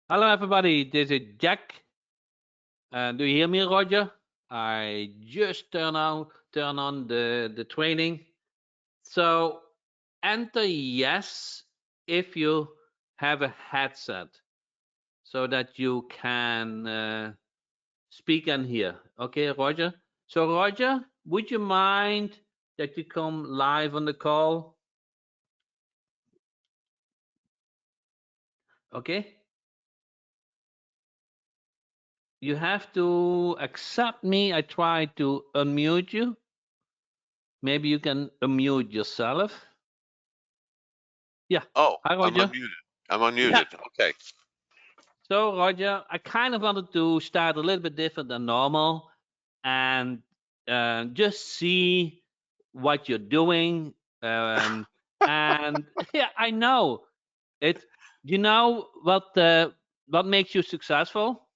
Hello, everybody. This is Jack. Do you hear me, Roger? I just turn on the training. So enter yes if you have a headset, so that you can speak and hear. Okay, Roger. So Roger, would you mind that you come live on the call? Okay. You have to accept me. I try to unmute you. Maybe you can unmute yourself. Yeah. Oh, Hi, I'm Roger. unmuted. I'm Yeah. unmuted. Okay. So, Roger, I kind of wanted to start a little bit different than normal and just see what you're doing. Um, and yeah, I know it. You know what makes you successful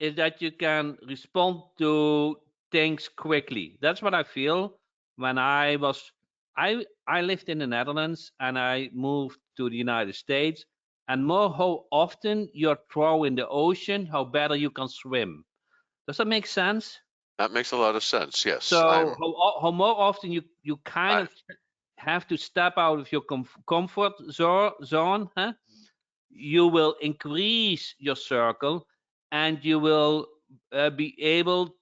is that you can respond to things quickly. That's what I feel when I lived in the Netherlands and I moved to the United States, and more how often you're thrown in the ocean, how better you can swim. Does that make sense? That makes a lot of sense. Yes, So how more often you kind I, of have to step out of your comfort zone, huh? You will increase your circle, and you will be able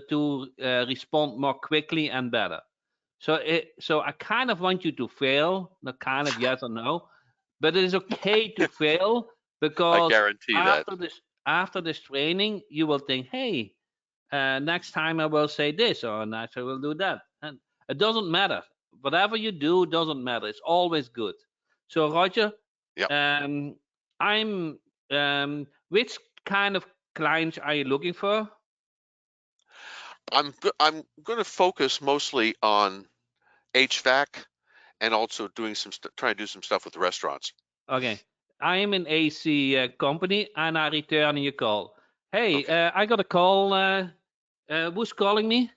to respond more quickly and better. So I kind of want you to fail, not kind of yes or no, but it is okay to fail, I because guarantee that. after this training, you will think, hey, next time I will say this, or next I will do that, and it doesn't matter. Whatever you do doesn't matter. It's always good. So Roger, Yep. um, I'm which kind of clients are you looking for? I'm going to focus mostly on HVAC and also doing trying to do some stuff with restaurants. Okay, I am an AC company, and I return your call. Hey, Okay. I got a call. Who's calling me?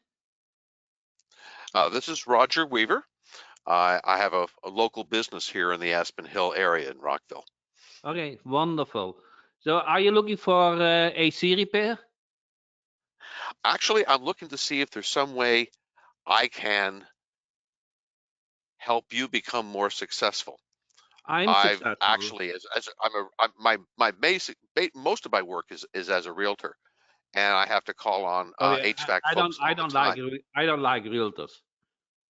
This is Roger Weaver. I have a local business here in the Aspen Hill area in Rockville. Okay, wonderful. So, are you looking for AC repair? Actually, I'm looking to see if there's some way I can help you become more successful. I'm I've successful. actually, as my most of my work is as a realtor, and I have to call on Okay, HVAC I don't folks I all the don't like time. I don't like realtors.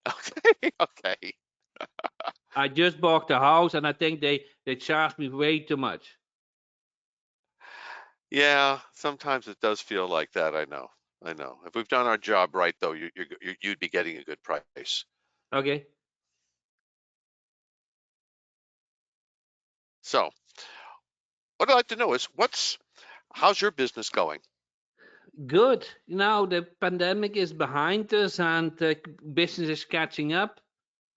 Okay, okay. I just bought the house, and I think they charge me way too much. Yeah, sometimes it does feel like that. I know. I know. If we've done our job right, though, you'd be getting a good price. Okay, So, what I'd like to know is how's your business going? good. Now the pandemic is behind us, and business is catching up.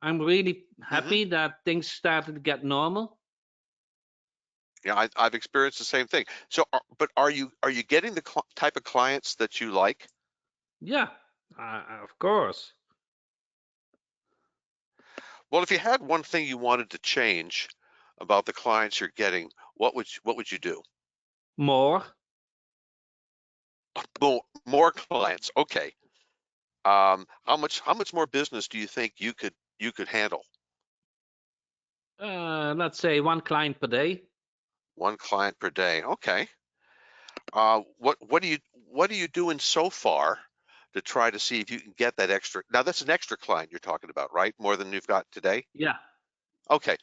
I'm really Hmm. happy that things started to get normal. Yeah, I've experienced the same thing. So, but are you getting the type of clients that you like? Yeah, of course. Well, if you had one thing you wanted to change about the clients you're getting, what would you do? More. More clients. Okay. How much more business do you think you could handle? Let's say one client per day. One client per day. Okay. What are you doing so far to try to see if you can get that extra? Now that's an extra client you're talking about, right? More than you've got today? Yeah. Okay.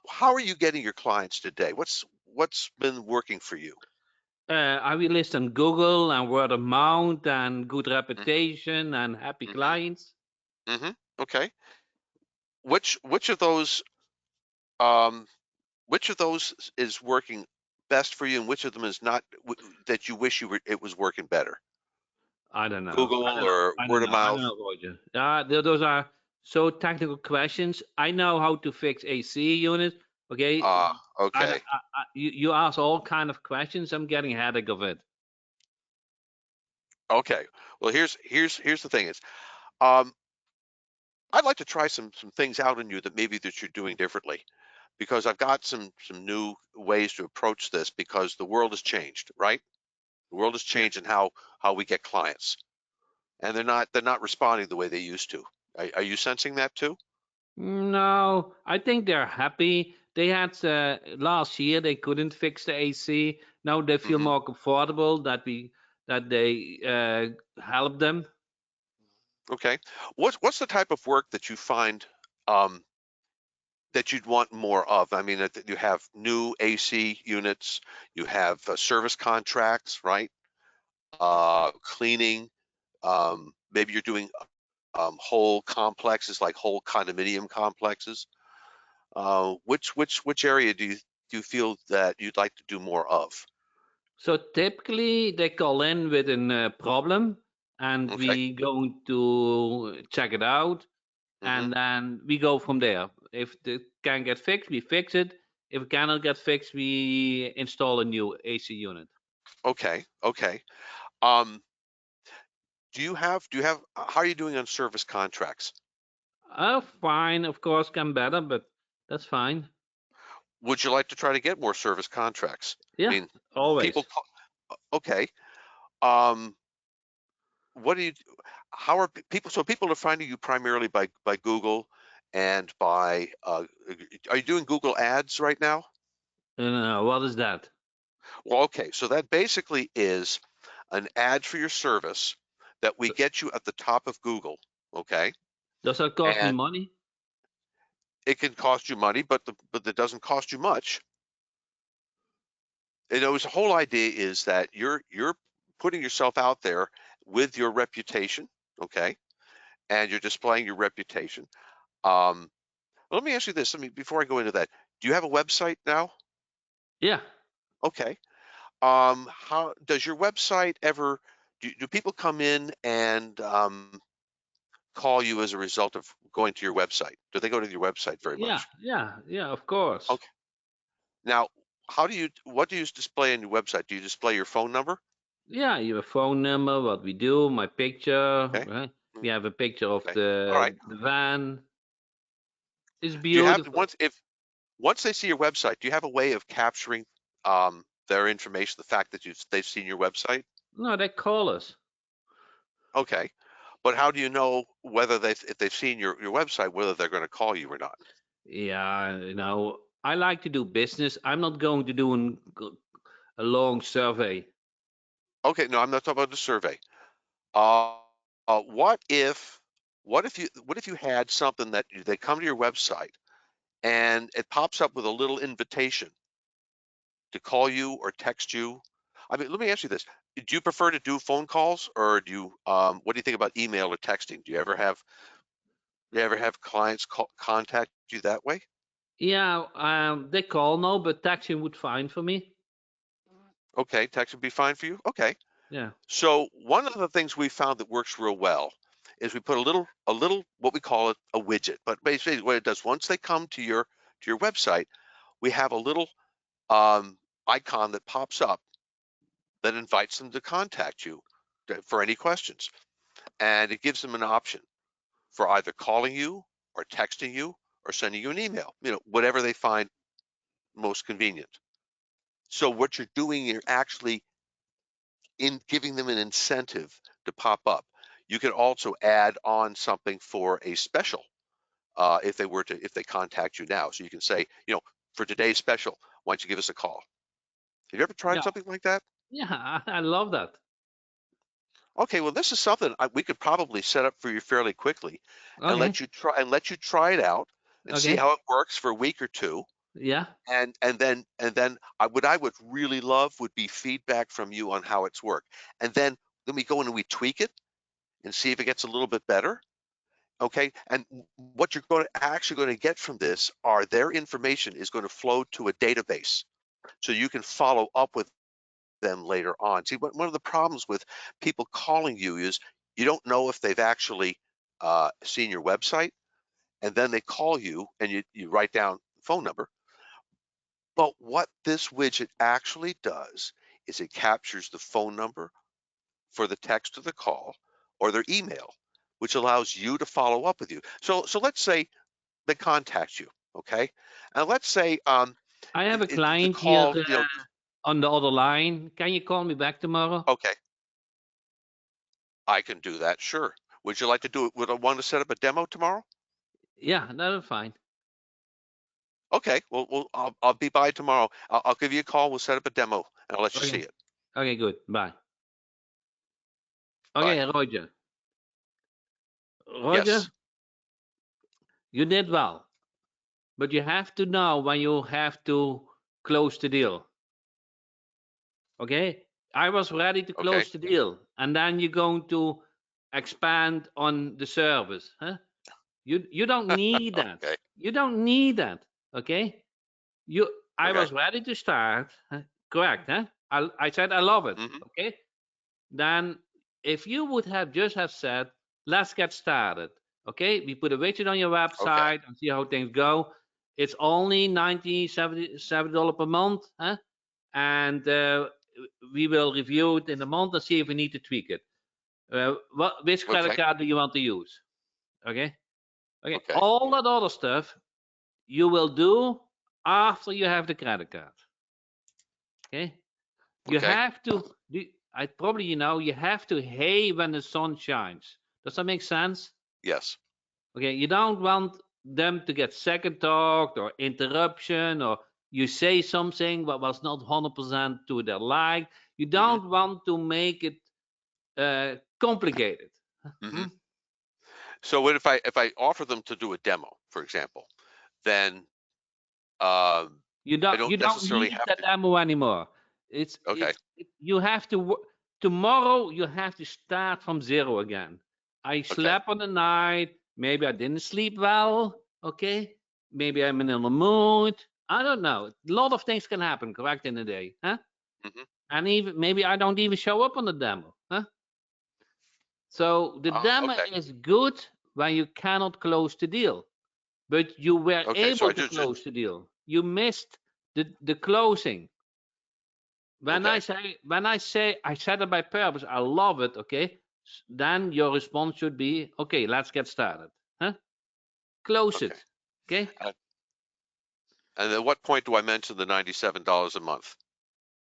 How are you getting your clients today? What's been working for you? I will list on Google and word of mouth and good Hmm. reputation and happy Hmm. clients. Hmm. Okay. Which of those um which of those is working best for you, and which of them is not that you wish it was working better? I don't know. I Google don't know. or I don't word of know. I don't mouth? know, Roger. Those are so technical questions. I know how to fix AC units. Okay. Okay. You ask all kind of questions. I'm getting a headache of it. Okay. Well, here's the thing is, um, I'd like to try some things out on you that maybe that you're doing differently. because I've got some new ways to approach this because the world has changed, right? The world has Yeah. changed in how we get clients, and they're not responding the way they used to. Are you sensing that too? No, I think they're happy. They had last year they couldn't fix the AC. Now they feel Hmm. more comfortable that they help them. Okay. What's the type of work that you find um, that you'd want more of? I mean, that you have new AC units, you have service contracts, right? Cleaning. Maybe you're doing whole complexes, like whole condominium complexes. Which area do you feel that you'd like to do more of? So typically they call in with a problem, and Okay. we going to check it out, Hmm. and then we go from there. If it can get fixed, we fix it. If it cannot get fixed, we install a new AC unit. Okay. Okay. Um, do you have how are you doing on service contracts? Fine, of course, can better, but that's fine. Would you like to try to get more service contracts? I Yeah, mean, people always. okay. Um, what do you how are people so people are finding you primarily by Google and by are you doing Google Ads right now? What is that? Well, okay, so that basically is an ad for your service that we So, get you at the top of Google, okay? does that cost me And money? it can cost you money, but it doesn't cost you much. And the whole idea is that you're putting yourself out there with your reputation, okay? And you're displaying your reputation. Um, Let me ask you this. Before I go into that, do you have a website now? Yeah, Okay. How does your website ever do people come in and call you as a result of going to your website? Do they go to your website very yeah, much? yeah, yeah. Of course. Okay. Now, what do you display on your website? Do you display your phone number? Yeah, your phone number, what we do, my picture, Okay. right? Mm. We have a picture of Okay. All right. the van. It's Do you have beautiful. once they see your website, do you have a way of capturing their information, the fact that they've seen your website? No, they call us. Okay. But how do you know whether if they've seen your website, whether they're going to call you or not? Yeah, I like to do business. I'm not going to do a long survey. Okay, no, I'm not talking about the survey. Uh, what if what if you had something that they come to your website and it pops up with a little invitation to call you or text you? I mean, let me ask you this: do you prefer to do phone calls, or do you what do you think about email or texting? Do you ever have clients contact you that way? Yeah, they call now, but texting would fine for me. Okay, text would be fine for you. Okay. Yeah. So one of the things we found that works real well is we put a little what we call it a widget. But basically what it does, once they come to your website, we have a little icon that pops up that invites them to contact you for any questions. And it gives them an option for either calling you or texting you or sending you an email, whatever they find most convenient. So what you're doing, you're actually in giving them an incentive to pop up. You can also add on something for a special if they contact you now. So you can say, for today's special, why don't you give us a call? Have you ever tried Yeah. something like that? Yeah, I love that. Okay, well, this is something we could probably set up for you fairly quickly and Okay. let you try it out and see Okay. how it works for a week or two. Yeah. And then what I would really love would be feedback from you on how it's worked. And then we go in and we tweak it and see if it gets a little bit better. Okay, and what you're actually going to get from this are their information is going to flow to a database, so you can follow up with them later on. See, one of the problems with people calling you is you don't know if they've actually seen your website, and then they call you and you write down the phone number. But what this widget actually does is it captures the phone number for the text or the call or their email, which allows you to follow up with you. So let's say they contact you Okay. And let's say I have a the client here call, you know, on the other line. Can you call me back tomorrow? okay, I can do that. Sure. Would you like to do it? Would I want to set up a demo tomorrow? Yeah, that's fine. Okay. Well, I'll be by tomorrow. I'll give you a call. We'll set up a demo and I'll let you see Okay. it. Okay, good. Bye. Bye. Okay, Roger. Roger, Yes. you did well, but you have to know when you have to close the deal. Okay? I was ready to Okay. close the deal, and then you're going to expand on the service. Huh? You don't need that. Okay. You don't need that. Okay? I Okay. was ready to start. Correct, huh? I said I love it. Hmm. Okay? Then if you would have just have said, let's get started. Okay? We put a widget on your Okay. website and see how things go. It's only $97 per month, huh? And we will review it in a month and see if we need to tweak it. Which credit Okay. card do you want to use? Okay. Okay. Okay. All that other stuff you will do after you have the credit card. Okay. You Okay. have to. I probably you have to hay when the sun shines. Does that make sense? Yes. Okay. You don't want them to get second talked or interruption or you say something but was not 100% to their like. You Hmm. don't want to make it complicated. Hmm. Hmm? So what if I offer them to do a demo, for example, then You I don't don't you don't necessarily need have that to. demo anymore. Okay. You have to tomorrow you have to start from zero again. I Okay. slept on the night. Maybe I didn't sleep well. Okay. Maybe I'm in the mood. I don't know. A lot of things can happen, correct, in a day, huh? Hmm. And even maybe I don't even show up on the demo, huh? So the demo Okay. is good when you cannot close the deal, but you were Okay. So able I to just close the deal. You missed the closing. When I okay. say I said it by purpose, I love it. Okay, then your response should be, okay, let's get started. Huh? Close Okay. it. Okay. Uh, and at what point do I mention the $97 a month?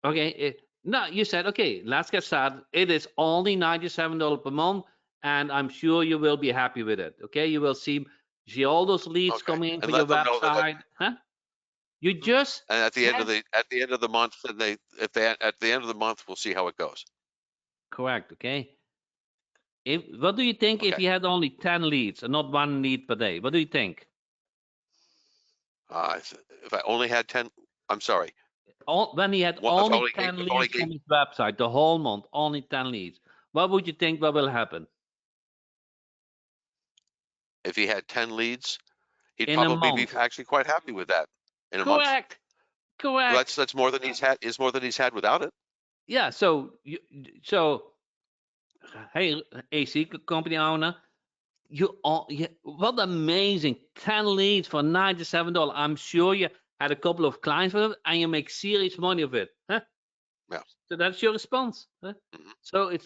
Okay. No, you said okay. Let's get started. It is only $97 per month, and I'm sure you will be happy with it. Okay. You will see all those leads Okay. coming in And for your let them know that. website. Huh? You just And at the end said of the month, then at the end of the month, we'll see how it goes. correct. Okay. What do you think if Okay. you had only 10 leads and not one lead per day? What do you think? If I only had 10, I'm sorry. When he had If I only only 10 if I only leads gave from his website, the whole month, only 10 leads, what would you think what will happen if he had 10 leads, he'd in a probably be month? actually quite happy with that in a month. Correct. Correct. That's more than he's had without it. Yeah. So hey, AC company owner, what amazing 10 leads for $97. I'm sure you had a couple of clients with it and you make serious money of it. Huh? Yeah. So that's your response. Huh? Hmm. So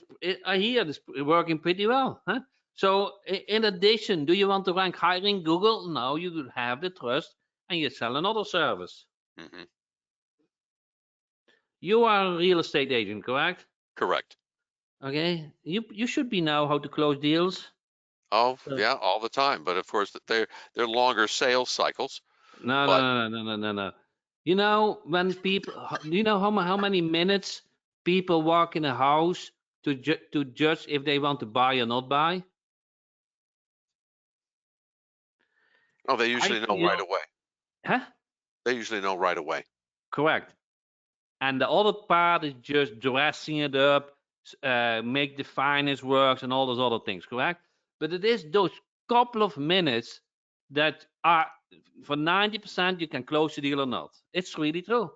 I hear this working pretty well. Huh? So in addition, do you want to rank higher in Google? No, you have the trust and you sell another service. Hmm. You are a real estate agent, correct? Correct. Okay. You should be know how to close deals. Oh So, yeah, all the time. But of course, they're longer sales cycles. no, But no, no, no, no, no, no. You know when people, do you know how many minutes people walk in a house to judge if they want to buy or not buy? oh, they I usually know right feel, away. huh? They usually know right away. Correct. And the other part is just dressing it up, make the finance works and all those other things, correct? But it is those couple of minutes that are for 90% you can close the deal or not. It's really true.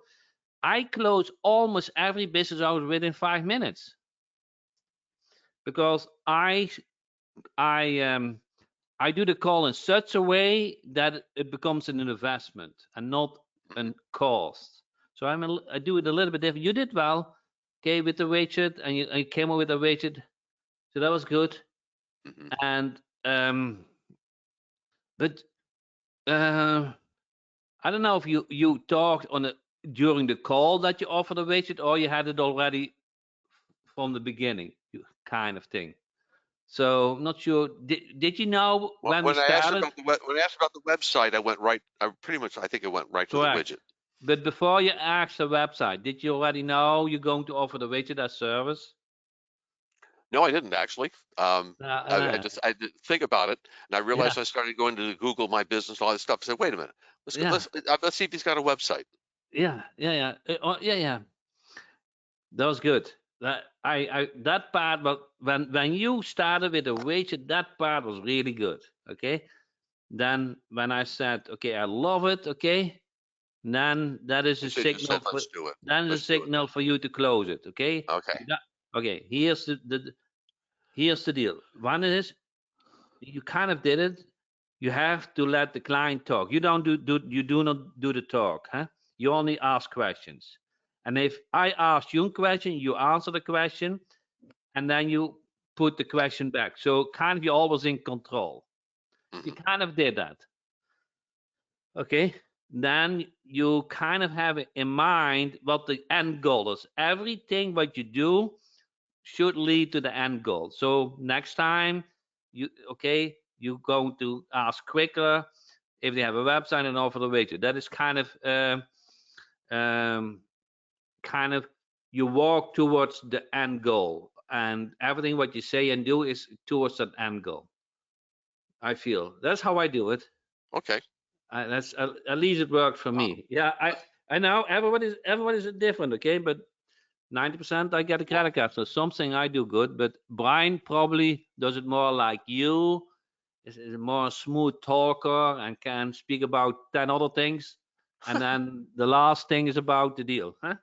I close almost every business hour within 5 minutes because I do the call in such a way that it becomes an investment and not Hmm. a cost. So I do it a little bit different. You did well, okay, with the widget, and you came up with a widget, so that was good. Hmm. And but uh, I don't know if you talked on it during the call that you offered a widget, or you had it already from the beginning, kind of thing. So not sure. Did you know when we When I asked started? about when I asked about the website, I went right. I pretty much, I think I went right to the Correct. widget. But before you asked the website, did you already know you're going to offer the widget as service? No, I didn't actually. Uh, I did think about it, and I yeah, realized I started going to Google My Business, all this stuff. I said, wait a minute, yeah, let's see if he's got a website. yeah. That was good. That part, but when you started with the widget, that part was really good. Okay. Then when I said, okay, I love it. Okay. Then that is And a so you just said, signal for let's do it. then the Let's do it. signal for you to close it. Okay. Okay. Okay. Here's the deal. One is you kind of did it. You have to let the client talk. You don't do not do the talk, huh? You only ask questions. And if I ask you a question, you answer the question, and then you put the question back. So kind of you're always in control. You Hmm. kind of did that. Okay. Then you kind of have in mind what the end goal is. Everything what you do should lead to the end goal. So next time you're going to ask quicker if they have a website and offer the widget. That is um, kind of you walk towards the end goal, and everything what you say and do is towards that end goal. I feel that's how I do it. Okay. That's at least it worked for Wow. me. Yeah, I know everybody's different, okay, but 90% I get a Well, credit card. So something I do good, but Brian probably does it more like you. Is a more smooth talker and can speak about 10 other things. And then the last thing is about the deal. Huh?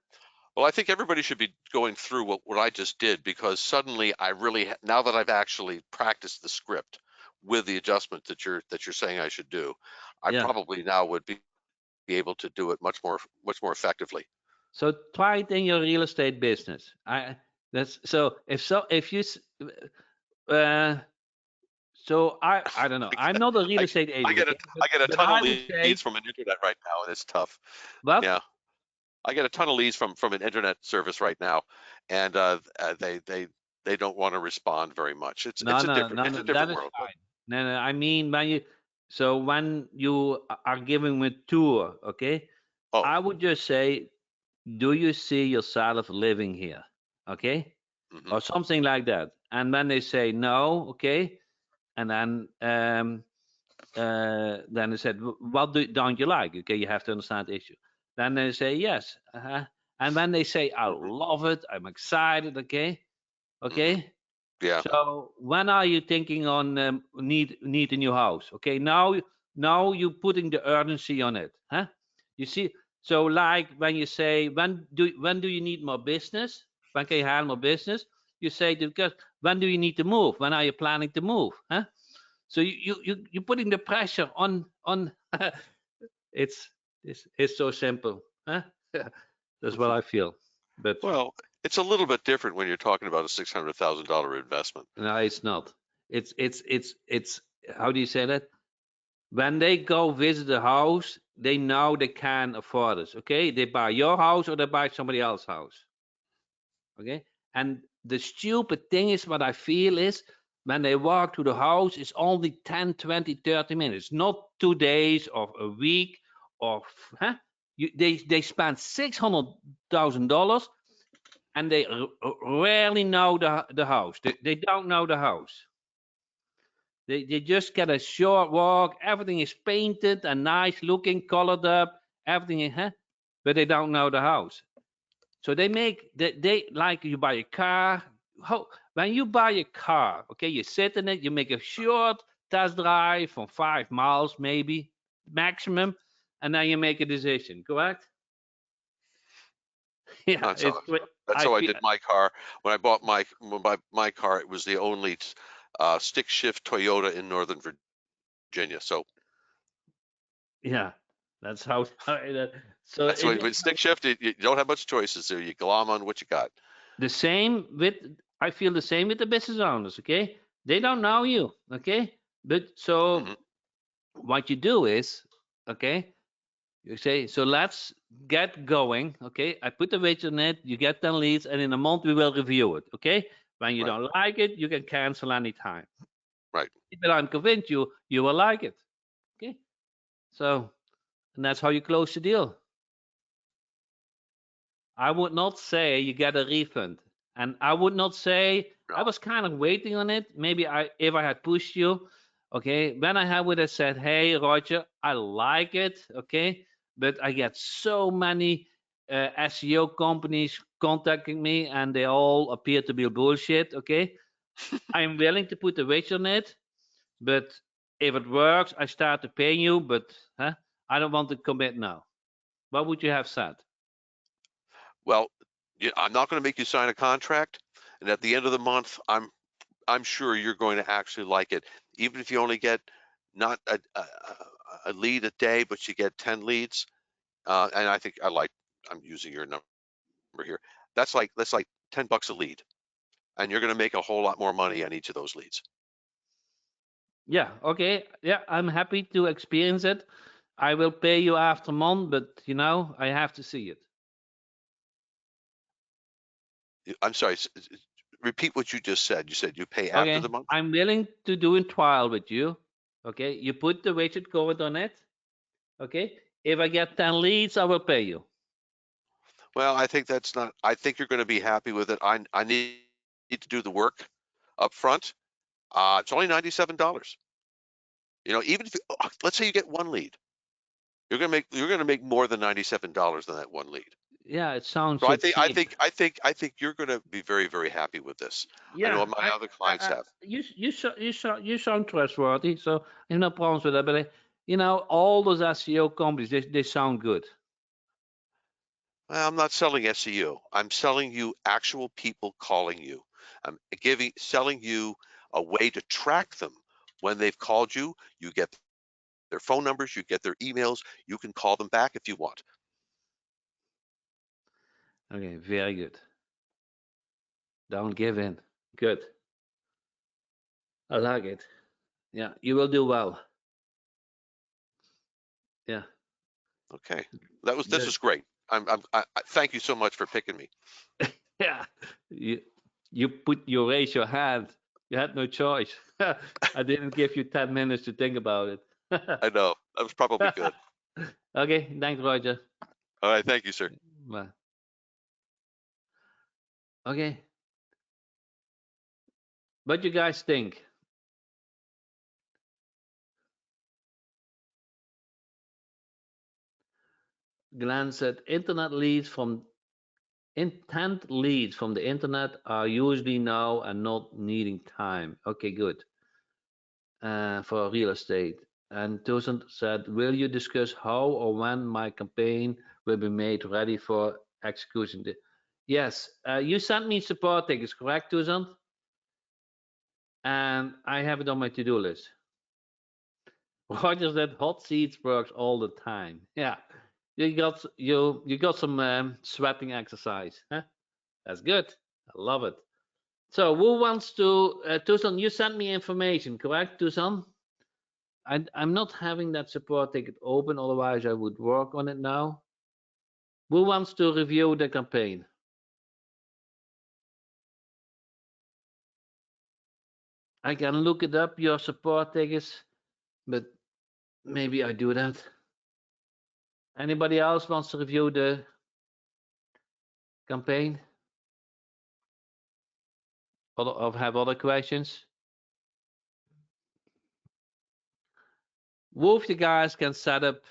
well, I think everybody should be going through what I just did, because suddenly I really now that I've actually practiced the script with the adjustment that you're saying I should do, I Yeah. probably now would be able to do it much more effectively. So try it in your real estate business. If you uh, so I don't know. I'm not a real I, estate I agent, get okay? a I get a But ton of I would leads say from an internet right now, and it's tough. what? Yeah, I get a ton of leads from an internet service right now, and they don't want to respond very much. No, no, no, It's a no. That different is world. fine. No, no. I mean when you are giving a tour, okay? Oh, I would just say, do you see yourself living here? Okay? hmm, Or something like that. And when they say no, okay, and then they said, what don't you like? Okay, you have to understand the issue. Then they say yes. And when they say, I hmm, love it, I'm excited, okay, hmm, okay. yeah, So when are you thinking on need a new house? Okay, now you're putting the urgency on it, huh? You see, so like when you say when do you need more business? When can you handle more business? You say because when do you need to move? When are you planning to move? Huh? So you're putting the pressure on. it's it's so simple, huh? That's what mhm. I feel. But Well, it's a little bit different when you're talking about a $600,000 investment. no, it's not. It's how do you say that? When they go visit the house, they know they can afford it. Okay, they buy your house or they buy somebody else's house. Okay, and the stupid thing is what I feel is when they walk to the house, it's only 10, 20, 30 minutes, not 2 days or a week or huh? They spend $600,000 and they rarely know the house. They don't know the house. They just get a short walk. Everything is painted and nice looking, colored up. Everything, huh? But they don't know the house. So they like you buy a car. When you buy a car, okay, you sit in it, you make a short test drive from 5 miles, maybe maximum, and then you make a decision. Correct? Yeah, That's how that's I how I feel. did my car. When I bought my car, it was the only stick shift Toyota in Northern Virginia. So Yeah, that's how. So that's it why is with stick shift, you don't have much choices. So you glom on what you got. the same with. I feel the same with the business owners. Okay, they don't know you. Okay, but Hmm. so what you do is, okay, You say, so let's get going. Okay, I put the widget on it. You get 10 leads, and in a month we will review it. Okay, when you Right. don't like it, you can cancel anytime. Right. But I'm convinced you will like it. Okay, so and that's how you close the deal. I would not say you get a refund, and I would not say I No. was kind of waiting on it. Maybe if I had pushed you, okay, when I would have said, "Hey, Roger, I like it," okay, but I get so many SEO companies contacting me, and they all appear to be bullshit. Okay, I'm willing to put a wage on it, but if it works, I start to pay you. But I don't want to commit now. What would you have said? Well, I'm not going to make you sign a contract, and at the end of the month, I'm sure you're going to actually like it, even if you only get not a lead a day, but you get 10 leads. And I think I'm using your number here. That's like $10 a lead, and you're going to make a whole lot more money on each of those leads. Yeah, okay. Yeah, I'm happy to experience it. I will pay you after month, but I have to see it. I'm sorry. Repeat what you just said. You said you pay after Okay, the month. I'm willing to do a trial with you. Okay, you put the widget code on it. Okay, if I get 10 leads, I will pay you. Well, I think that's not. I think you're going to be happy with it. I need to do the work up front. It's only $97. Even if let's say you get one lead, you're going to make more than $97 on that one lead. Yeah, it sounds So so cheap. I think you're going to be very, very happy with this. I Yeah, know my other clients have. you sound trustworthy, so I have no problems with that. But all those SEO companies, they sound good. Well, I'm not selling SEO. I'm selling you actual people calling you. I'm selling you a way to track them when they've called you. You get their phone numbers, you get their emails. You can call them back if you want. Okay, very good. Don't give in. Good. I like it. Yeah, you will do well. Yeah, Okay, this good. is great. Thank you so much for picking me. Yeah, you raise your hand. You had no choice. I didn't give you 10 minutes to think about it. I know that was probably good. Okay, thanks, Roger. All right, thank you, sir. Bye. Okay, what you guys think? Glenn said intent leads from the internet are usually now and not needing time. Okay, good. For real estate. And Tucson said, will you discuss how or when my campaign will be made ready for execution? Yes, you sent me support tickets, correct, Tucson? And I have it on my to-do list. Roger said hot seats works all the time. Yeah, you got some sweating exercise. Huh? That's good. I love it. So who wants to, Tucson? You sent me information, correct, Tucson? I'm not having that support ticket open, otherwise I would work on it now. Who wants to review the campaign? I can look it up, your support tickets, but maybe I do that. Anybody else wants to review the campaign? Or have other questions? Who of you guys can set up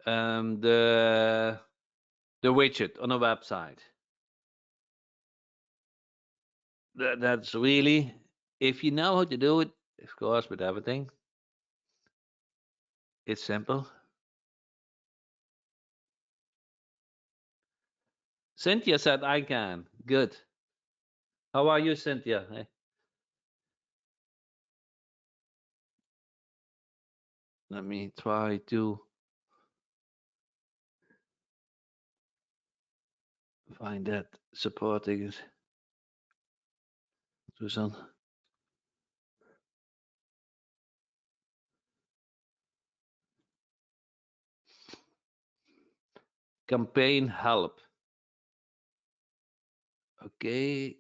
the widget on a website? That's really, if you know how to do it, of course, with everything, it's simple. Cynthia said I can. Good. How are you, Cynthia? Let me try to find that supporting Susan. campaign help. Okay.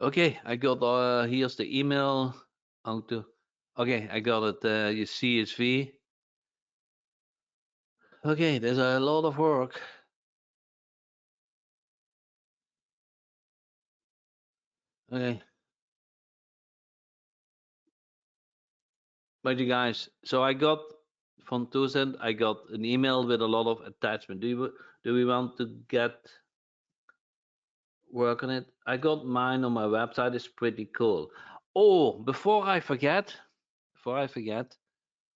Okay, I got here's the email. Okay, I got it. Your CSV. Okay, there's a lot of work. Okay. But you guys, so I got from Tucson, I got an email with a lot of attachment. Do we want to get work on it? I got mine on my website. It's pretty cool. Oh, before I forget,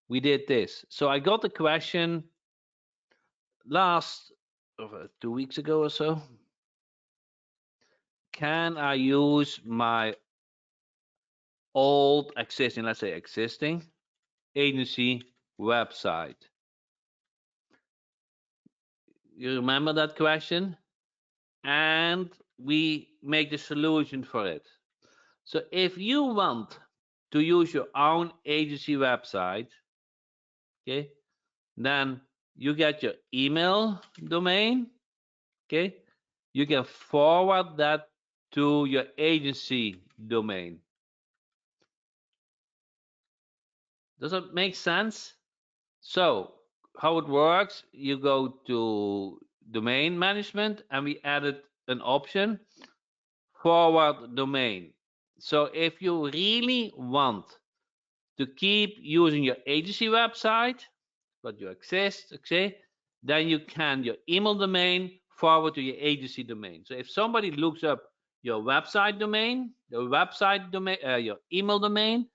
we did this. So I got the question last 2 weeks ago or so. Can I use my old existing, let's say existing agency website? You remember that question? And we make the solution for it. So if you want to use your own agency website, okay, then you get your email domain, okay, you can forward that to your agency domain. Does that make sense? So how it works, you go to domain management and we added an option, forward domain. So if you really want to keep using your agency website, but you exist, okay, then you can your email domain forward to your agency domain. So if somebody looks up your website domain, your email domain,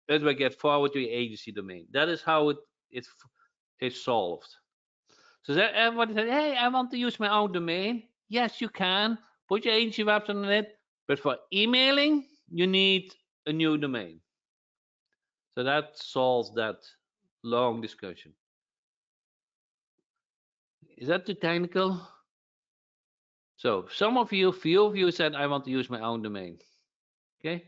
it will get forward to your agency domain. That is how it's solved. So that everybody said, hey, I want to use my own domain. Yes, you can. Put your agency website on it. But for emailing, you need a new domain. So that solves that long discussion. Is that too technical? So few of you said, I want to use my own domain. Okay.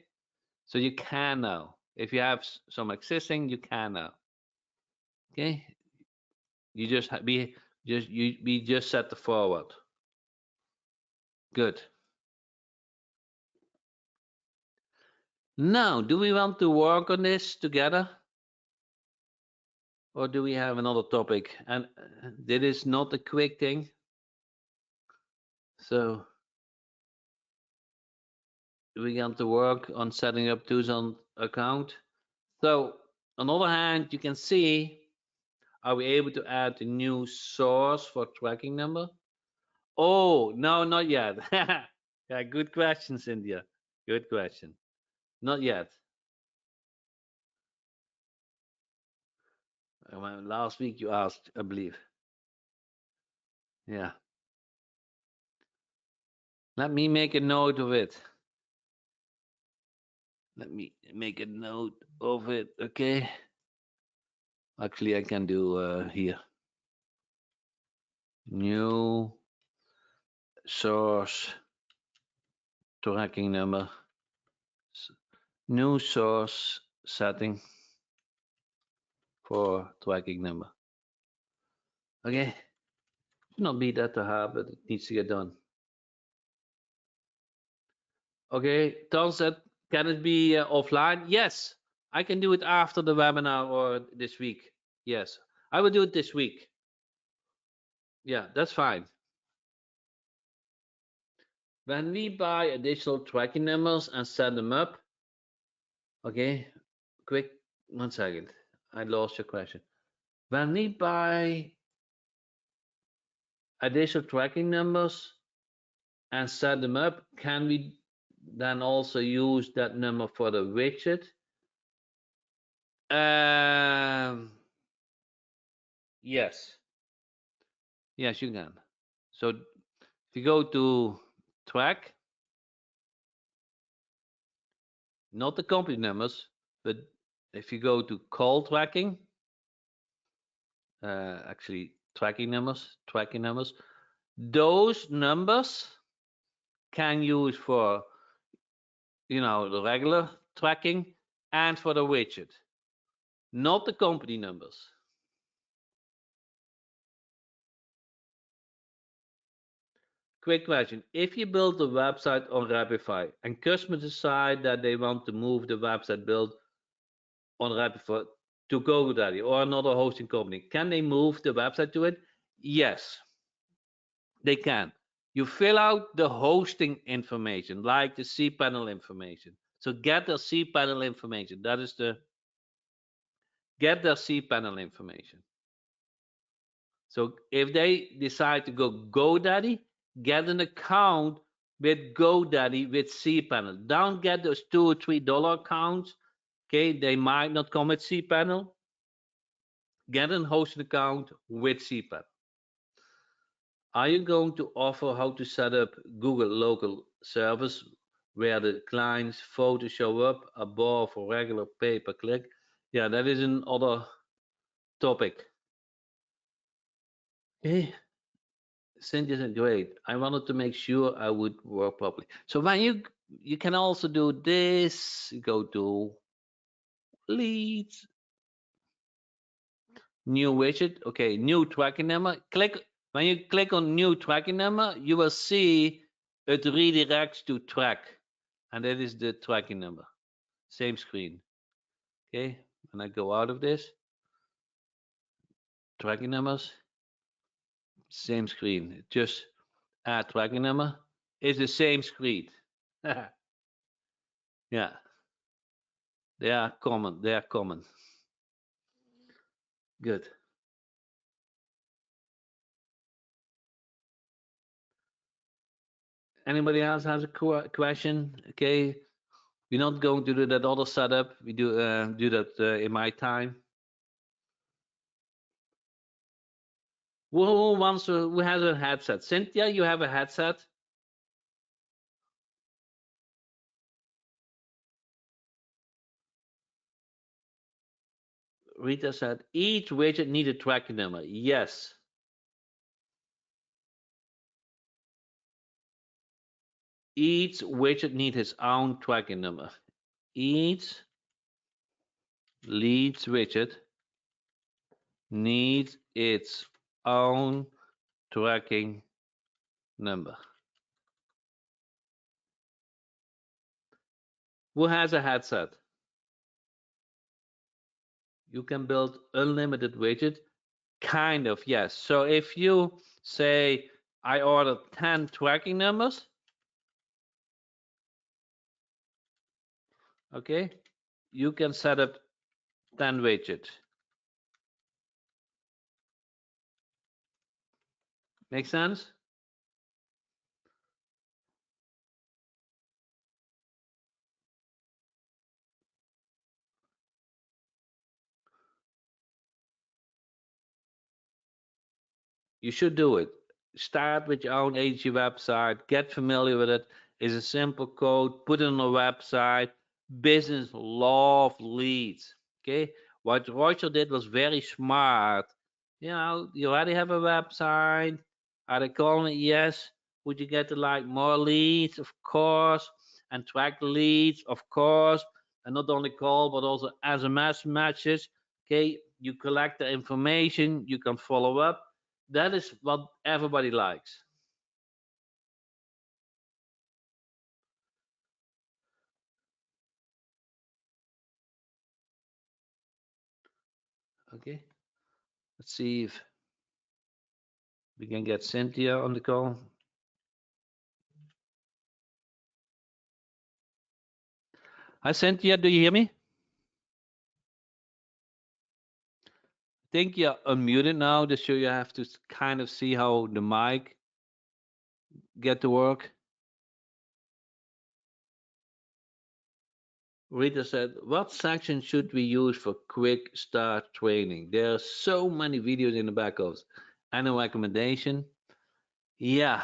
So you can now. If you have some existing, you can now. Okay. You we just set the forward. Good. Now, do we want to work on this together? Or do we have another topic? And this is not a quick thing. So we want to work on setting up Tucson account. So on the other hand, you can see, are we able to add a new source for tracking number? Oh, no, not yet. Yeah, good question, Cynthia. Good question. Not yet. Last week you asked, I believe. Yeah. Let me make a note of it. Let me make a note of it, okay? Actually, I can do here. New source tracking number. New source setting for tracking number. Okay. Should not be that hard, but it needs to get done. Okay, Tom said, can it be offline? Yes, I can do it after the webinar or this week. Yes, I will do it this week. Yeah, that's fine. When we buy additional tracking numbers and set them up, okay, quick, 1 second. I lost your question. When we buy additional tracking numbers and set them up, can we then also use that number for the widget? Yes. Yes, you can. So if you go to track, not the company numbers, but if you go to call tracking, actually tracking numbers, those numbers can use for, the regular tracking, and for the widget, not the company numbers. Quick question. If you build a website on Rapify and customers decide that they want to move the website built on Rapify to GoDaddy or another hosting company, can they move the website to it? Yes, they can. You fill out the hosting information, like the cPanel information. So get the cPanel information. That is the get their cPanel information. So if they decide to go GoDaddy, get an account with GoDaddy with cPanel. Don't get those $2 or $3 accounts. Okay, they might not come with cPanel. Get an hosting account with cPanel. Are you going to offer how to set up Google local service where the client's photos show up above a regular pay-per-click? Yeah, that is another topic. Okay. Cynthia said, great. I wanted to make sure I would work properly. So when you can also do this, go to leads, new widget. Okay, new tracking number. When you click on new tracking number, you will see it redirects to track. And that is the tracking number. Same screen. Okay, when I go out of this, tracking numbers, same screen. Just add tracking number. It's the same screen. Yeah. They are common. They are common. Good. Anybody else has a question? Okay, we're not going to do that other setup. We do that in my time. Who has a headset? Cynthia, you have a headset? Rita said each widget needs a tracking number. Yes. Each widget needs its own tracking number. Each leads widget needs its own tracking number. Who has a headset? You can build unlimited widget. Kind of, yes. So if you say, I ordered 10 tracking numbers, okay, you can set up 10 widgets. Make sense? You should do it. Start with your own agency website, get familiar with it. It's a simple code, put it on a website. Business love leads. Okay. What Roger did was very smart. You know, you already have a website. Are they calling it? Yes. Would you get to like more leads? Of course. And track leads, of course. And not only call, but also SMS messages. Okay. You collect the information, you can follow up. That is what everybody likes. Okay, let's see if we can get Cynthia on the call. Hi, Cynthia, do you hear me? I think you're unmuted now, just so you have to kind of see how the mic get to work. Rita said, what section should we use for quick start training? There are so many videos in the back of it. Any recommendation? Yeah,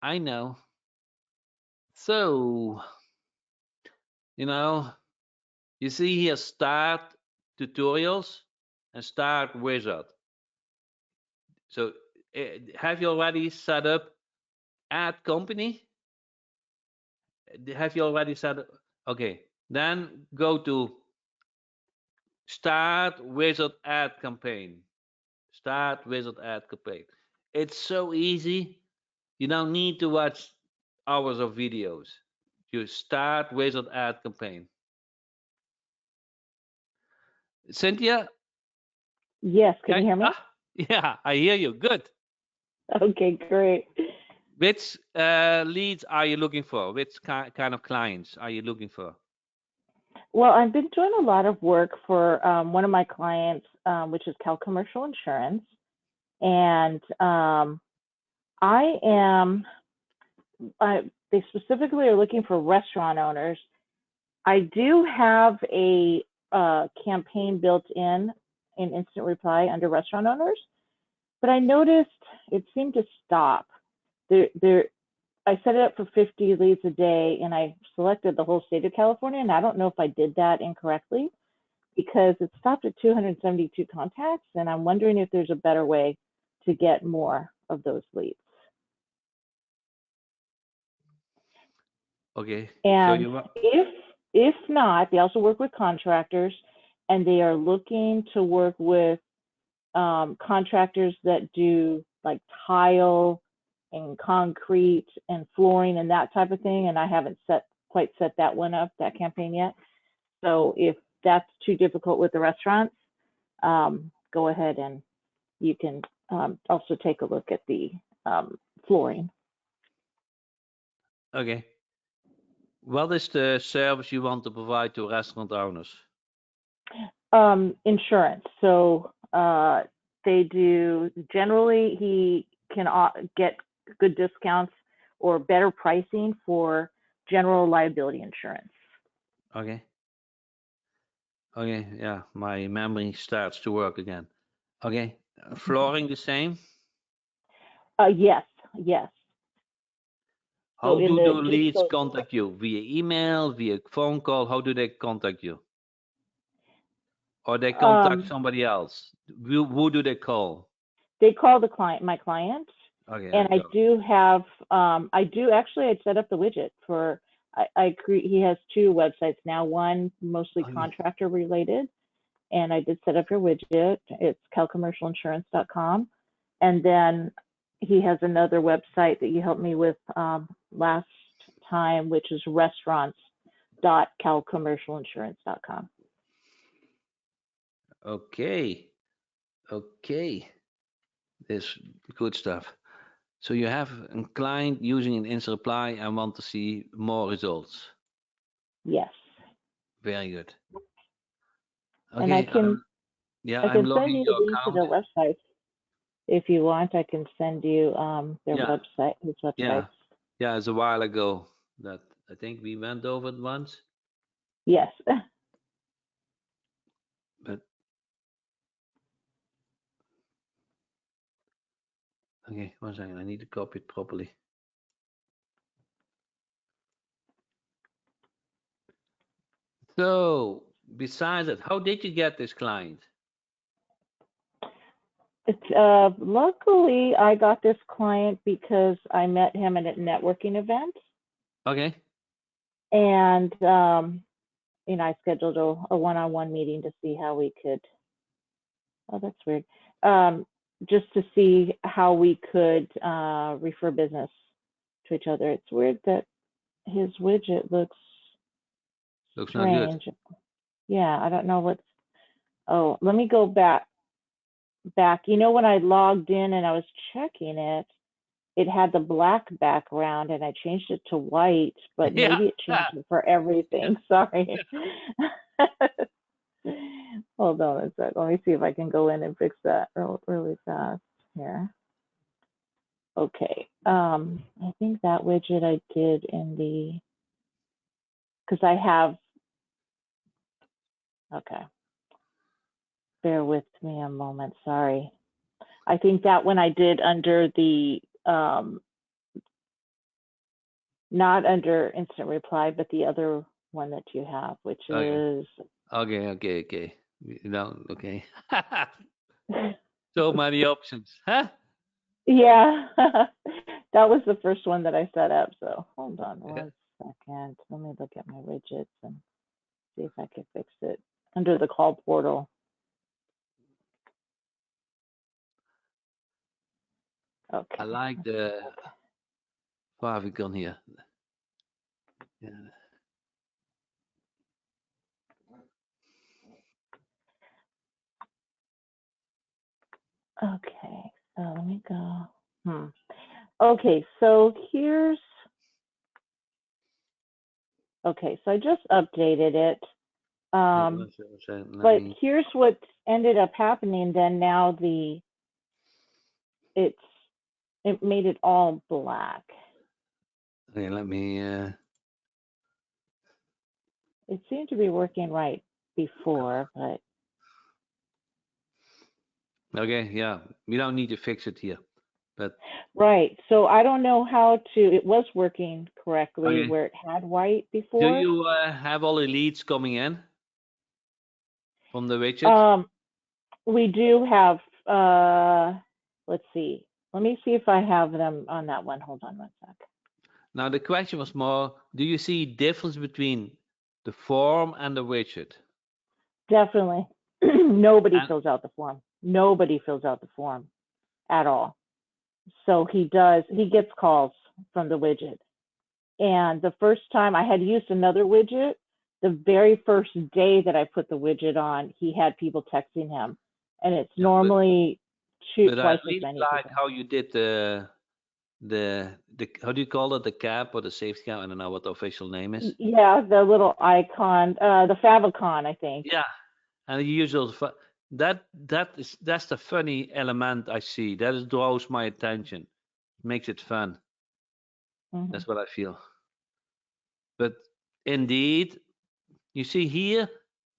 I know. So, you know, you see here, start tutorials and start wizard. So have you already set up ad company? Have you already set up? Okay, then go to Start wizard ad campaign. Start wizard ad campaign. It's so easy. You don't need to watch hours of videos. You start wizard ad campaign. Cynthia? Yes, can you hear me? Yeah, I hear you. Good. Okay, great. Which leads are you looking for? Which kind of clients are you looking for? Well, I've been doing a lot of work for one of my clients, which is Cal Commercial Insurance, and they specifically are looking for restaurant owners. I do have a campaign built in Instant Reply under restaurant owners, but I noticed it seemed to stop. I set it up for 50 leads a day, and I selected the whole state of California, and I don't know if I did that incorrectly because it stopped at 272 contacts, and I'm wondering if there's a better way to get more of those leads. Okay. And so if not, they also work with contractors, and they are looking to work with contractors that do like tile and concrete and flooring and that type of thing. And I haven't quite set that one up, that campaign yet. So if that's too difficult with the restaurants, go ahead and you can also take a look at the flooring. Okay. What is the service you want to provide to restaurant owners? Insurance. So they do, generally he can get good discounts or better pricing for general liability insurance. Okay. Okay, yeah, my memory starts to work again. Okay, flooring the same? Yes. How So do the leads contact you? Via email, via phone call? How do they contact you? Or they contact somebody else? Who do they call? They call my client. Okay. And I do have, I'd set up the widget for, he has two websites now, one mostly contractor related, and I did set up your widget. It's calcommercialinsurance.com. And then he has another website that you helped me with last time, which is restaurants.calcommercialinsurance.com. Okay. This good stuff. So you have a client using an Instant Reply and want to see more results. Yes. Very good. Okay. And I can send you the link to their website. If you want, I can send you their website, his website. Yeah, it's a while ago that I think we went over it once. Yes. But okay, 1 second. I need to copy it properly. So besides that, how did you get this client? It's luckily I got this client because I met him at a networking event. Okay. And I scheduled a one-on-one meeting to see how we could. Oh, that's weird. Just to see how we could refer business to each other. It's weird that his widget looks strange. Not good. Yeah, I don't know what's. Oh, let me go back. You know, when I logged in and I was checking it, it had the black background and I changed it to white, but maybe it changed it for everything. Sorry. Hold on a sec. Let me see if I can go in and fix that really fast here. Okay. I think that widget I did because I have, okay. Bear with me a moment, sorry. I think that one I did under the, not under Instant Reply, but the other one that you have, which is. Okay. No, okay. So many options, huh? Yeah, that was the first one that I set up. So hold on 1 second. Let me look at my widgets and see if I can fix it. under the call portal. Okay. I like the favicon here. Yeah. Okay, so let me go. Okay, so here's. Okay, so I just updated it. But here's what ended up happening then. Now it made it all black. Okay, let me. It seemed to be working right before, but Okay, yeah, we don't need to fix it here, but right. So I don't know how to. It was working correctly Okay. where it had white do before. you have all the leads coming in from the widget? We do have. Let's see. Let me see if I have them on that one. Hold on one sec. Now the question was more: do you see difference between the form and the widget? Definitely. Nobody And- fills out the form. Nobody fills out the form at all. So he gets calls from the widget. And the first time I had used another widget, the very first day that I put the widget on, he had people texting him. And it's Yeah, but- normally But I twice as really many like people. how you did the how do you call it, the cap or the safety cap? I don't know what the official name is. Yeah, the little icon, the favicon, I think. Yeah, and you use those. That's the funny element I see. That draws my attention, makes it fun. Mhm. That's what I feel. But indeed, you see here,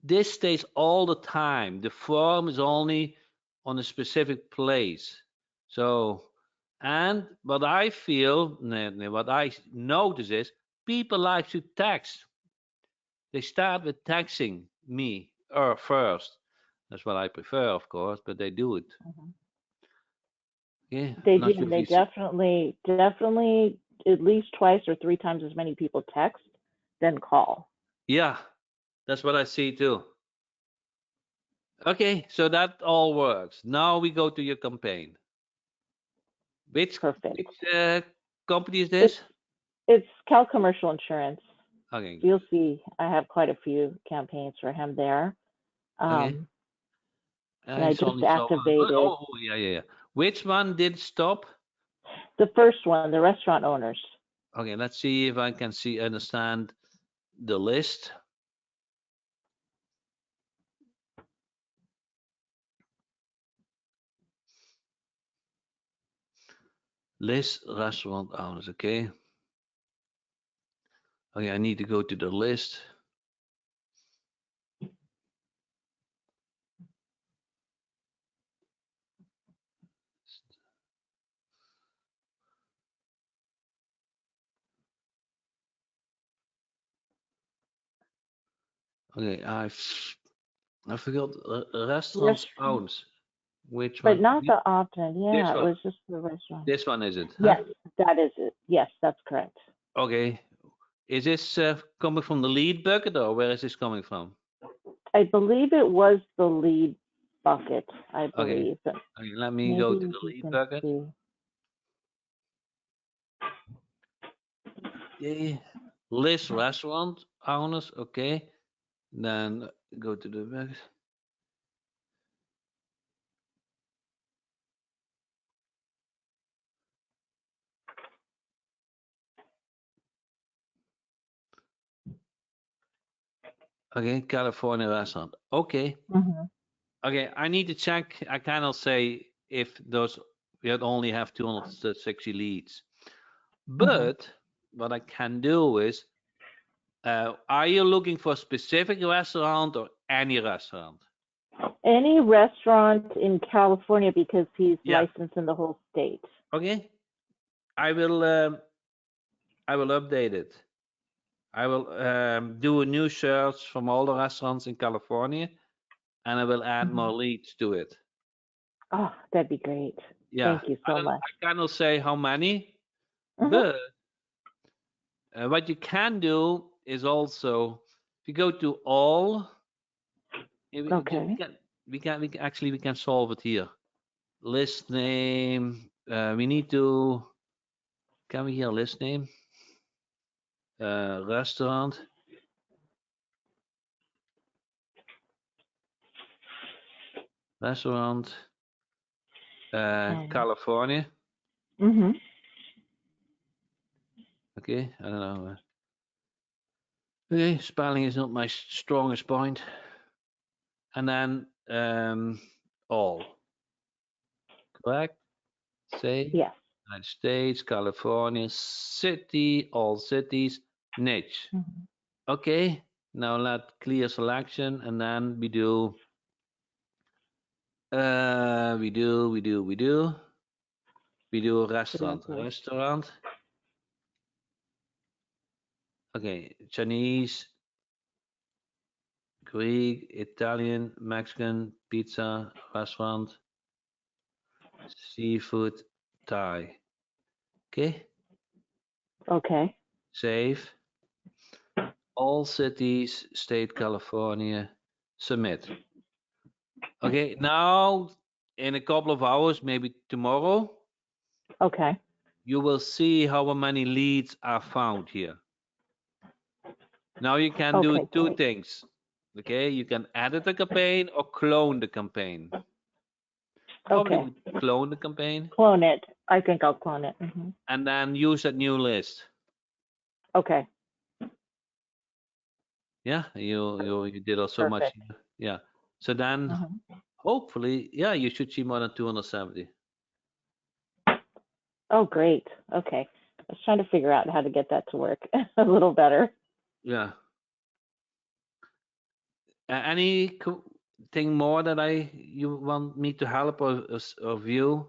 this stays all the time. The form is only on a specific place. So, and what I feel, what I notice is people like to text. They start with texting me first. That's what I prefer, of course, but they do it. Mhm. Yeah, They not do. sure if They you see- definitely at least twice or three times as many people text than call. Yeah, that's what I see too. Okay, so that all works. Now we go to your campaign. Which Perfect. company is this? It's Cal Commercial Insurance. Okay, You'll see I have quite a few campaigns for him there. Okay. And I it's just only so- activated yeah. Which one did stop? the first one, the restaurant owners. Okay, let's see if I can understand the list. List restaurant owners, okay. Okay, I need to go to the list. Okay, I forgot restaurants owns. Which one? But not the often. This Yeah, it one. was just the restaurant. This one is it? Huh? Yes, that is it. Yes, that's correct. Okay. Is this coming from the lead bucket or where is this coming from? I believe it was the lead bucket, I Okay. believe. But Okay, let me go to maybe the you lead can bucket. see. Okay. List restaurant owners. Okay. Then go to the bucket. Okay, California restaurant. Okay. Mhm. Okay, I need to check. I cannot say if those we only have 260 leads. But what I can do is, are you looking for a specific restaurant or any restaurant? Any restaurant in California because he's Yeah. licensed in the whole state. Okay, I will update it. I will do a new search from all the restaurants in California, and I will add more leads to it. Oh, that'd be great. Yeah, Thank you so much. I cannot say how many, Mhm. but what you can do is also, if you go to all, Okay. we can solve it here. List name. We need to. Can we hear list name? Restaurant. Restaurant. California. Mhm. Okay, I don't know. Okay, spelling is not my strongest point. And then all. Correct? Say Yes. United States, California, city, all cities, niche. Mhm. Okay, now let clear selection and then we do restaurant. Okay. Restaurant. Okay, Chinese, Greek, Italian, Mexican, pizza, restaurant, seafood, Thai. Okay, Okay. save. All cities, state California, submit. Okay, now in a couple of hours, maybe tomorrow, Okay. you will see how many leads are found here. Now you can do Okay, two great. things. Okay, you can edit the campaign or clone the campaign. Probably Okay. would clone the campaign Clone it. I think I'll clone it. Mhm. and then use that new list. Okay. Yeah, you did also much. Perfect. Yeah. So then Mhm. hopefully, yeah, you should see more than 270. Oh, great. Okay. I was trying to figure out how to get that to work a little better. Yeah. Anything more that you want me to help or view?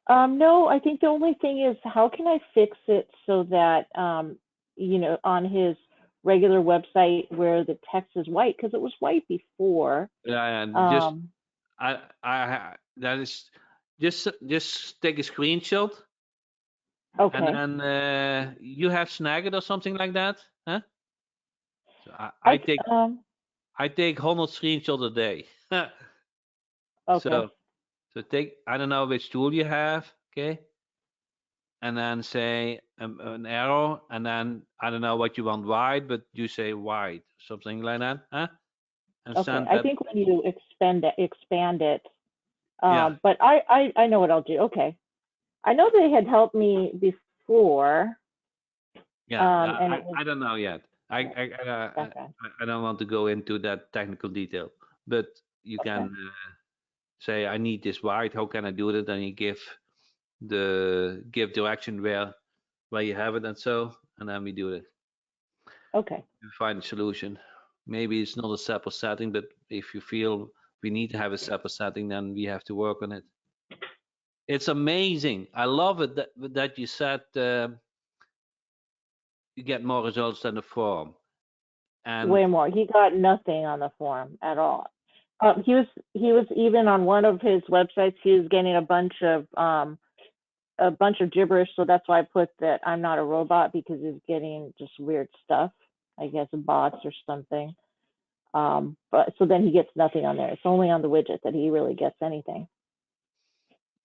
No, I think the only thing is how can I fix it so that on his regular website where the text is white because it was white before. Yeah, and Um, that is just take a screenshot and okay. then you have Snagit or something like that, huh? So I I take 100 screenshots a day. okay. So take, I don't know which tool you have, okay? And then say an arrow, and then I don't know what you want wide, but you say wide, something like that, huh? And Okay. send I that. think when you expand it. Yeah, But I know what I'll do. Okay. I know they had helped me before. yeah. And it was I don't know yet. okay. I don't want to go into that technical detail, but you Okay. can say I need this wide. How can I do it? And you give direction where you have it, and then we do it. Okay. We find a solution. Maybe it's not a separate setting, but if you feel we need to have a separate setting, then we have to work on it. It's amazing. I love it that you said you get more results than the form. And Way more. He got nothing on the form at all. He was even on one of his websites. He was getting a bunch of gibberish. So that's why I put that I'm not a robot because he's getting just weird stuff. I guess bots or something. But so then he gets nothing on there. It's only on the widget that he really gets anything.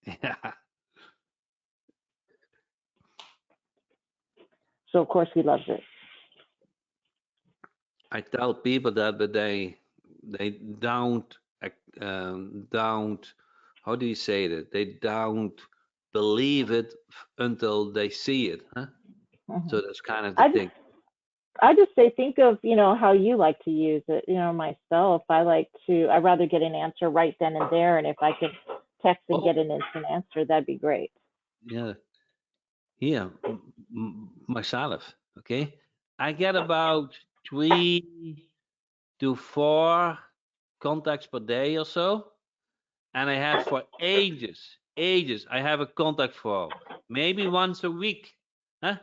yeah, So of course he loves it. I tell people that, but they don't don't, how do you say that? They don't believe it until they see it, huh? Mhm. So that's kind of the I just thing. I just say think of how you like to use it. Myself, I'd rather get an answer right then and there, and if I could text and get Oh, an instant answer, that'd be great. yeah, here myself. Okay, I get about 3 to 4 contacts per day or so, and I have for ages. I have a contact form, maybe once a week, huh?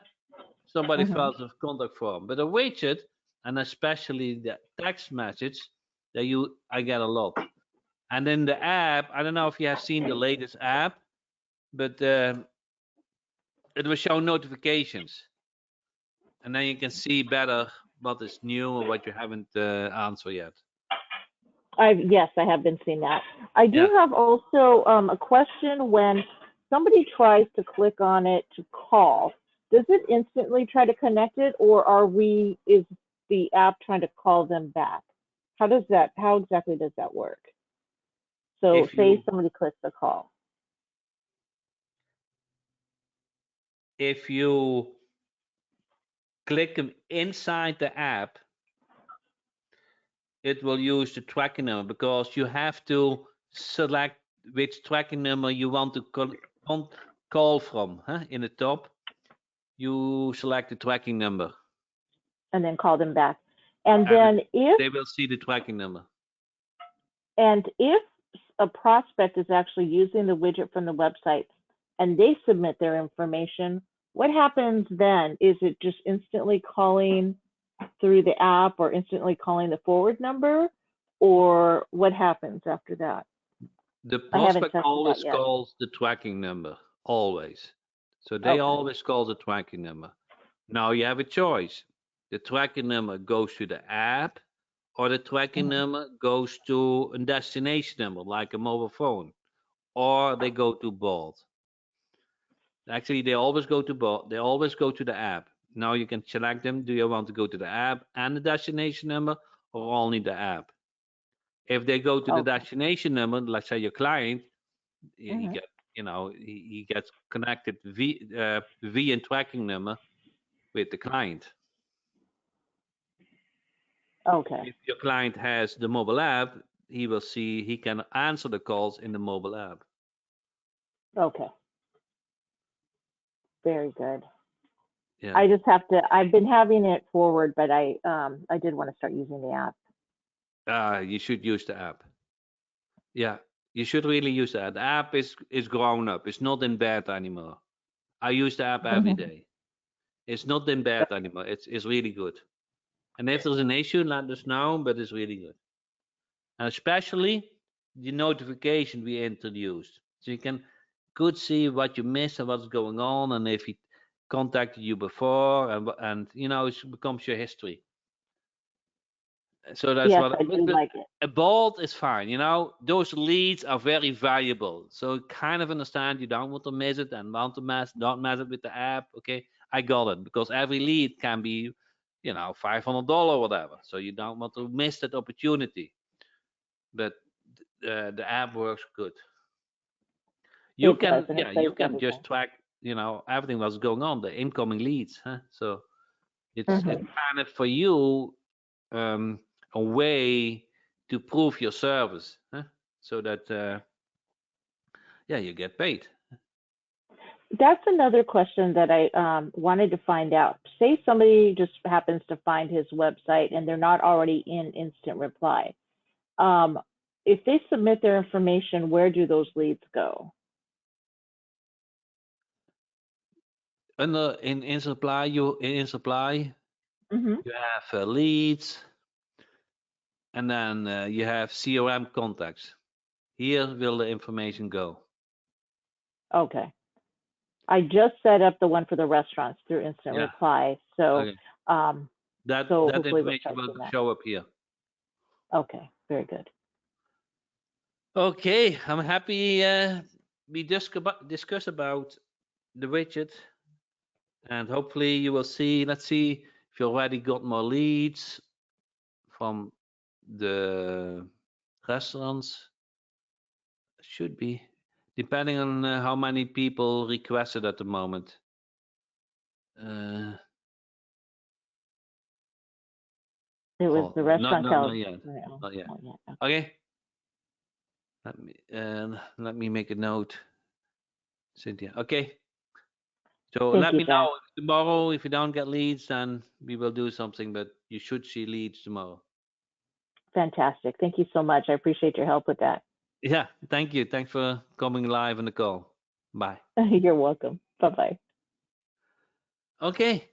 Somebody Hmm. fills a contact form, but a widget, and especially the text message, I get a lot. And then the app, I don't know if you have seen the latest app, but it will show notifications, and then you can see better what is new or what you haven't answered yet. Yes, I have been seeing that. I do Yeah. have also a question when somebody tries to click on it to call. Does it instantly try to connect it, or is the app trying to call them back? How exactly does that work? So If say you somebody clicks the call. if you click them inside the app, it will use the tracking number because you have to select which tracking number you want to call from. In the top, you select the tracking number, And then call them back. And and then they will see the tracking number. if a prospect is actually using the widget from the website and they submit their information, what happens then? Is it just instantly calling through the app or instantly calling the forward number, or what happens after that? The I haven't prospect tested that always yet. calls the tracking number, always. So they Okay. always call the tracking number. Now you have a choice. The tracking number goes to the app, or the tracking Mhm. number goes to a destination number like a mobile phone, or they go to Bolt. Actually, they always go to Bolt. They always go to the app. Now you can select them. Do you want to go to the app and the destination number, or only the app? If they go to the Okay. destination number, let's say your client, he Mhm. get he gets connected via tracking number with the client. Okay. If your client has the mobile app, he can answer the calls in the mobile app. Okay. Very good. Yeah. I just have to. I've been having it forward, but I did want to start using the app. You should use the app. Yeah, you should really use the app. The app is grown up. It's not in beta anymore. I use the app every day. It's not in beta anymore. It's really good. And if there's an issue, let us know. But it's really good. And especially the notification we introduced, so you can could see what you missed and what's going on, and if he contacted you before, and it becomes your history. So that's Yes, what. I do But like it. a Bolt is fine. Those leads are very valuable. So kind of understand you don't want to miss it and don't mess it with the app. Okay, I got it, because every lead can be, $500 or whatever. So you don't want to miss that opportunity. But the app works good. You It does, can, and it yeah, you saves can just everything. track, everything that's going on, the incoming leads. So it's Mhm. kind of for you, a way to prove your service, so that you get paid. That's another question that I wanted to find out. Say somebody just happens to find his website and they're not already in Instant Reply. Um, if they submit their information, where do those leads go? In supply, Hmm. you have leads, and then you have CRM contacts. Here will the information go. Okay. I just set up the one for the restaurants through Instant Yeah. Reply, so Okay. um, That so that hopefully we'll information start will seeing that. show up here. Okay, very good. Okay, I'm happy we discuss about the widget, and hopefully you will see. Let's see if you already got more leads from the restaurants. Should be, depending on how many people requested at the moment. Uh, It was the not restaurant not called. not yet, No, not yet. not yet. Okay, let me make a note, Cynthia. Okay. So Thank let you, me Jack. know tomorrow if you don't get leads, then we will do something. But you should see leads tomorrow. Fantastic. Thank you so much. I appreciate your help with that. Yeah, thank you. Thanks for coming live on the call. Bye. You're welcome. Bye bye. Okay.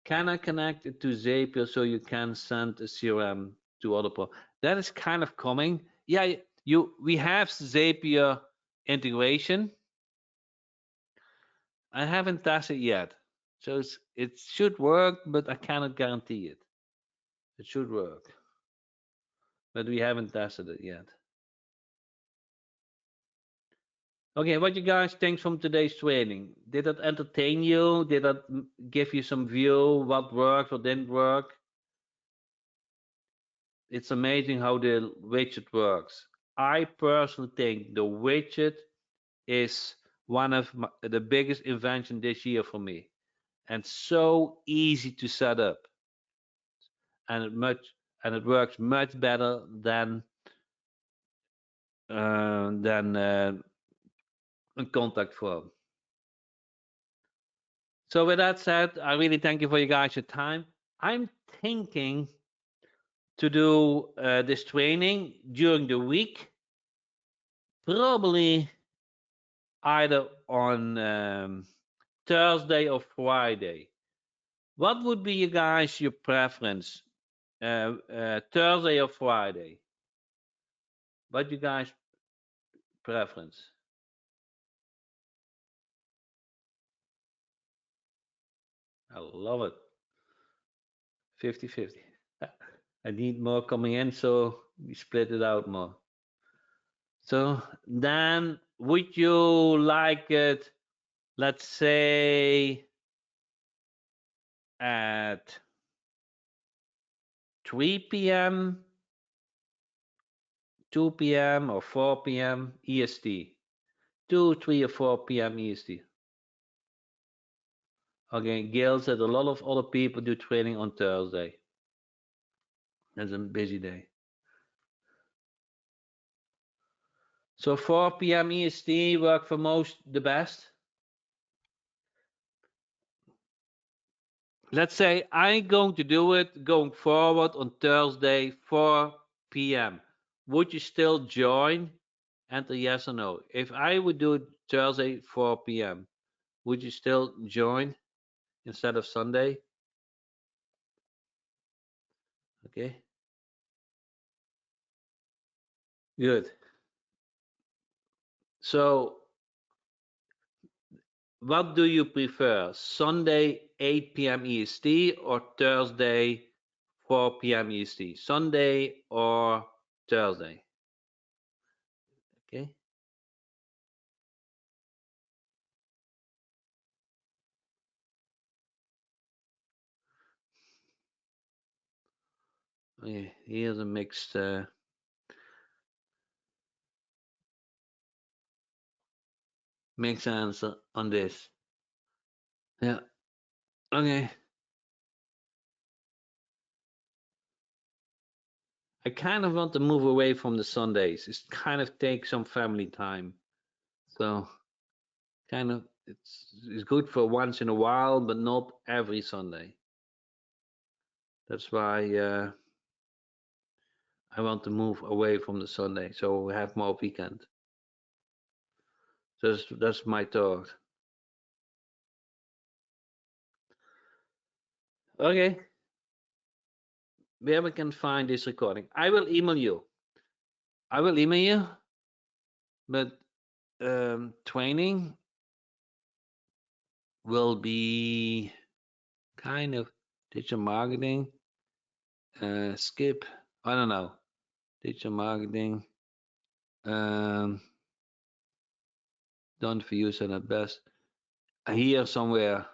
Can I connect it to Zapier so you can send a CRM to other people? That is kind of coming. Yeah, we have Zapier integration. I haven't tested yet, so it should work, but I cannot guarantee it. It should work, but we haven't tested it yet. Okay, what you guys think from today's training? Did it entertain you? Did it give you some view what worked, what didn't work? It's amazing how the widget works. I personally think the widget is one of the biggest invention this year for me, and so easy to set up, and it works much better than a contact form. So with that said, I really thank you for you guys your time. I'm thinking to do this training during the week, probably either on Thursday or Friday. What would be you guys your preference? Thursday or Friday? What you guys preference? I love it. 50-50. I need more coming in, so we split it out more. So then, would you like it, let's say, at 3 p.m., 2 p.m., or 4 p.m. EST? 2, 3, or 4 p.m. EST. Okay, Gail said a lot of other people do training on Thursday. That's a busy day. So 4 p.m. EST work for most the best. Let's say I'm going to do it going forward on Thursday 4 p.m. Would you still join? Enter yes or no. If I would do it Thursday 4 p.m., would you still join instead of Sunday? Okay. Good. So what do you prefer? Sunday 8 p.m. EST or Thursday 4 p.m. EST? Sunday or Thursday? Okay. Okay. Here's a mixed answer on this. Yeah. Okay. I kind of want to move away from the Sundays. It kind of takes some family time. So kind of it's good for once in a while, but not every Sunday. That's why I want to move away from the Sunday, so we have more weekend. So that's my thought. Okay. Where we can find this recording? I will email you. But training will be kind of digital marketing. Skip. I don't know. Digital marketing. Done for use and at best. Here somewhere.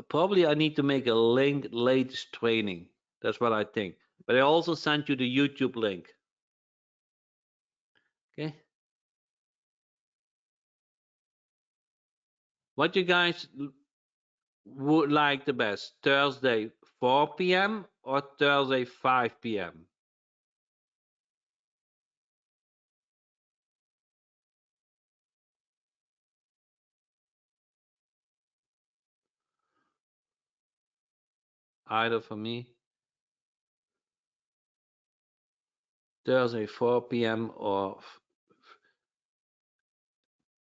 Probably I need to make a link latest training. That's what I think. But I also sent you the YouTube link. Okay. What you guys would like the best? Thursday 4 p.m. or Thursday 5 p.m.? Either for me. Thursday 4 p.m. or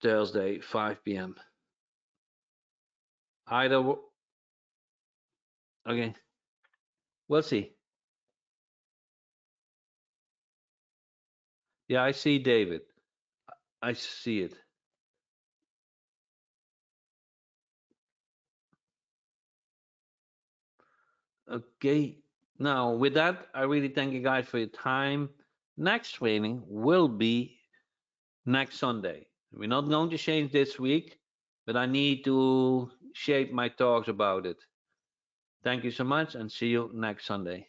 Thursday 5 p.m. Either. Okay. We'll see. Yeah, I see David. I see it. Okay. Now, with that, I really thank you guys for your time. Next training will be next Sunday. We're not going to change this week, but I need to shape my talks about it. Thank you so much and see you next Sunday.